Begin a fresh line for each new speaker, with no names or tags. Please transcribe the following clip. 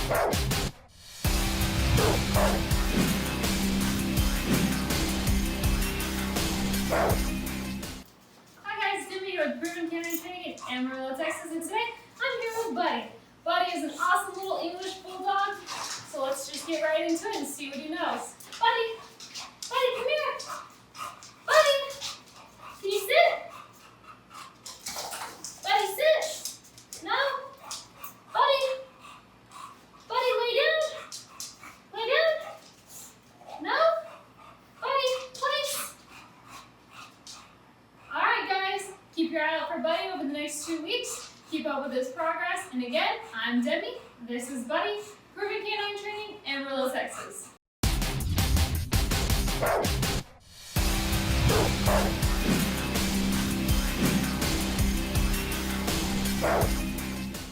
Hi guys, Demy here with Proven Canine Training in Amarillo, Texas, and today I'm here with Buddy. Buddy is an awesome little English Bulldog, so let's just get right into it and see what he knows. Buddy, come here. Buddy, can you sit? Buddy, sit. No? Buddy, lay down. Lay down. No? Buddy, place. Alright guys, keep your eye out for Buddy over the next 2 weeks. Keep up with his progress. And again, I'm Demy. This is Buddy, Proven Canine Training, Amarillo, Texas.